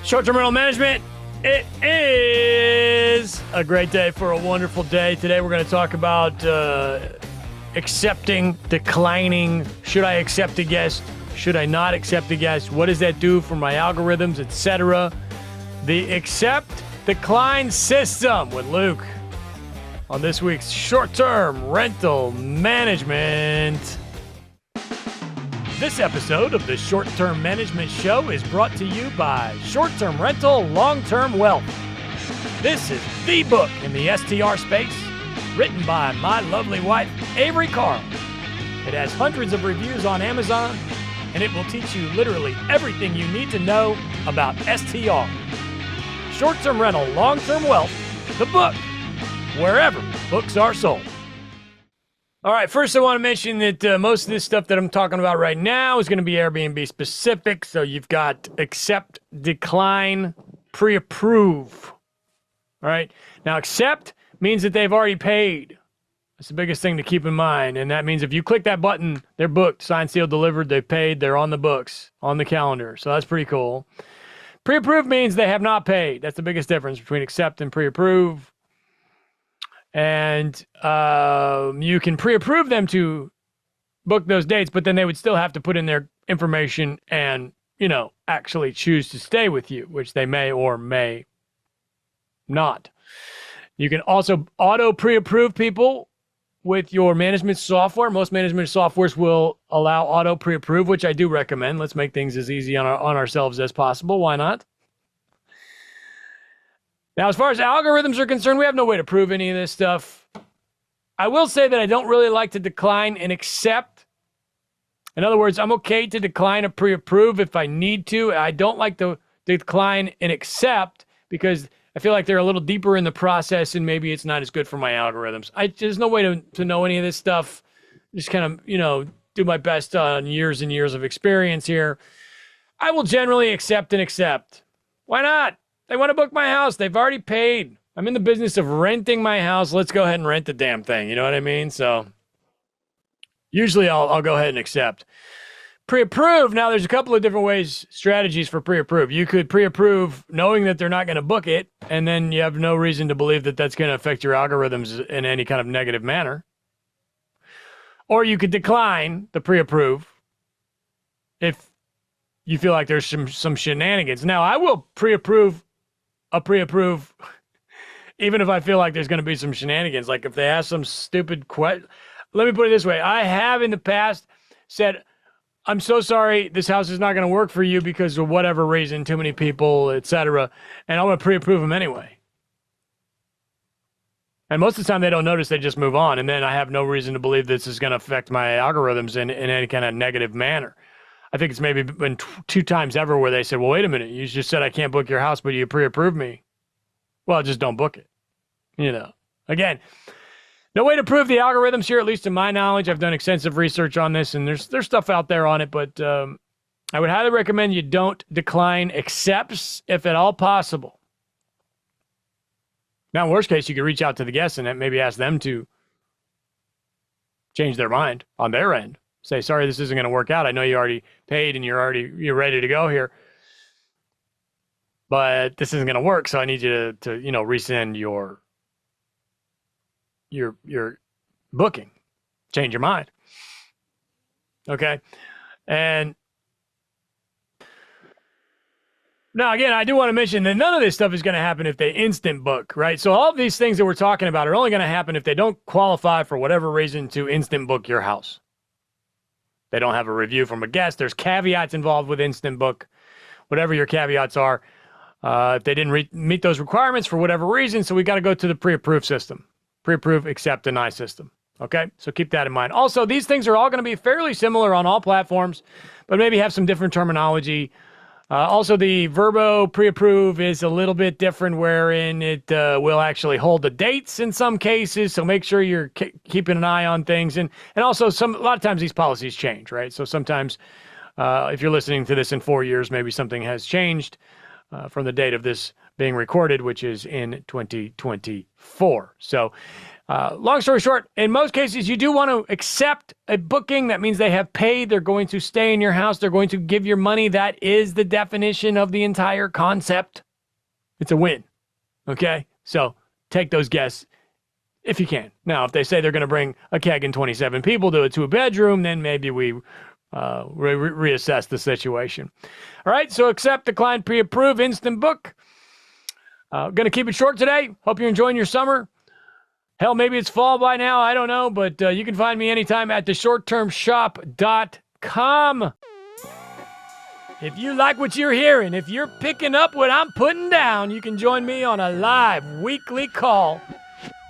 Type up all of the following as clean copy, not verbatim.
Short-term rental management. It is a great day for a wonderful day. Today we're going to talk about accepting, declining. Should I accept a guest? Should I not accept a guest? What does that do for my algorithms, etc.? The accept, decline system with Luke on this week's short-term rental management. This episode of the Short-Term Management Show is brought to you by Short-Term Rental Long-Term Wealth. This is the book in the STR space, written by my lovely wife, Avery Carl. It has hundreds of reviews on Amazon, and it will teach you literally everything you need to know about STR. Short-Term Rental Long-Term Wealth, the book, wherever books are sold. All right, first I want to mention that most of this stuff that I'm talking about right now is going to be Airbnb specific. So you've got accept, decline, pre-approve. All right, now accept means that they've already paid. That's the biggest thing to keep in mind. And that means if you click that button, they're booked, signed, sealed, delivered, they've paid, they're on the books, on the calendar. So that's pretty cool. Pre-approve means they have not paid. That's the biggest difference between accept and pre-approve. And you can pre-approve them to book those dates, but then they would still have to put in their information and, actually choose to stay with you, which they may or may not. You can also auto pre-approve people with your management software. Most management softwares will allow auto pre-approve, which I do recommend. Let's make things as easy on ourselves as possible. Why not? Now, as far as algorithms are concerned, we have no way to prove any of this stuff. I will say that I don't really like to decline and accept. In other words, I'm okay to decline a pre-approve if I need to. I don't like to decline and accept because I feel like they're a little deeper in the process and maybe it's not as good for my algorithms. There's no way to know any of this stuff. Just kind of, do my best on years and years of experience here. I will generally accept and accept. Why not? They want to book my house. They've already paid. I'm in the business of renting my house. Let's go ahead and rent the damn thing. You know what I mean? So usually I'll go ahead and accept. Pre-approve. Now there's a couple of different strategies for pre-approve. You could pre-approve knowing that they're not going to book it, and then you have no reason to believe that that's going to affect your algorithms in any kind of negative manner. Or you could decline the pre-approve if you feel like there's some shenanigans. Now I will pre-approve even if I feel like there's going to be some shenanigans. Like if they ask some stupid question. Let me put it this way. I have in the past said, I'm so sorry, this house is not going to work for you because of whatever reason, too many people, etc. And I'm going to pre-approve them anyway. And most of the time they don't notice, they just move on. And then I have no reason to believe this is going to affect my algorithms in any kind of negative manner. I think it's maybe been two times ever where they said, well, wait a minute, you just said I can't book your house, but you pre-approved me. Well, just don't book it. Again, no way to prove the algorithms here, at least in my knowledge. I've done extensive research on this, and there's stuff out there on it, but I would highly recommend you don't decline accepts if at all possible. Now, in worst case, you could reach out to the guests and maybe ask them to change their mind on their end. Say, sorry, this isn't going to work out. I know you already paid and you're ready to go here, but this isn't going to work. So I need you to rescind your booking, change your mind. Okay. And now, again, I do want to mention that none of this stuff is going to happen if they instant book, right? So all of these things that we're talking about are only going to happen if they don't qualify for whatever reason to instant book your house. They don't have a review from a guest. There's caveats involved with instant book, whatever your caveats are. If they didn't meet those requirements for whatever reason, so we got to go to the pre-approve system. Pre-approve, accept, deny system. Okay, so keep that in mind. Also, these things are all going to be fairly similar on all platforms, but maybe have some different terminology. Also, the Verbo pre-approve is a little bit different, wherein it will actually hold the dates in some cases. So make sure you're keeping an eye on things, and also a lot of times these policies change, right? So sometimes, if you're listening to this in 4 years, maybe something has changed from the date of this being recorded, which is in 2024. So long story short, in most cases, you do want to accept a booking. That means they have paid. They're going to stay in your house. They're going to give your money. That is the definition of the entire concept. It's a win. Okay? So take those guests if you can. Now, if they say they're going to bring a keg and 27 people to a two-bedroom, then maybe we reassess the situation. All right, so accept, decline, pre-approve, instant book. Going to keep it short today. Hope you're enjoying your summer. Hell, maybe it's fall by now. I don't know, but you can find me anytime at theshorttermshop.com. If you like what you're hearing, if you're picking up what I'm putting down, you can join me on a live weekly call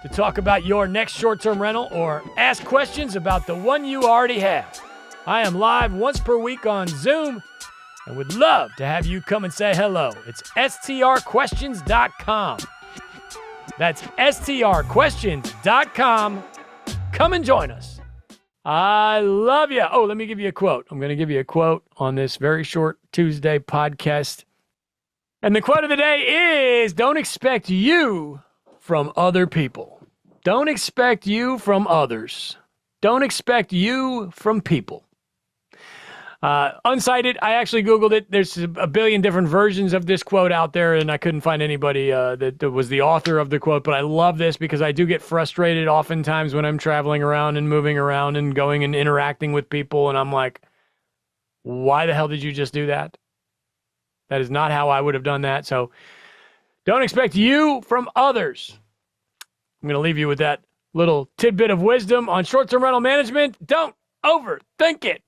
to talk about your next short-term rental or ask questions about the one you already have. I am live once per week on Zoom and would love to have you come and say hello. It's strquestions.com. That's strquestions.com. Come and join us. I love you. Oh, let me give you a quote. I'm going to give you a quote on this very short Tuesday podcast. And the quote of the day is, don't expect you from other people. Don't expect you from others. Don't expect you from people. Unsighted, I actually Googled it. There's a billion different versions of this quote out there, and I couldn't find anybody that was the author of the quote, but I love this because I do get frustrated oftentimes when I'm traveling around and moving around and going and interacting with people, and I'm like, why the hell did you just do that? That is not how I would have done that. So don't expect you from others. I'm going to leave you with that little tidbit of wisdom on short-term rental management. Don't overthink it.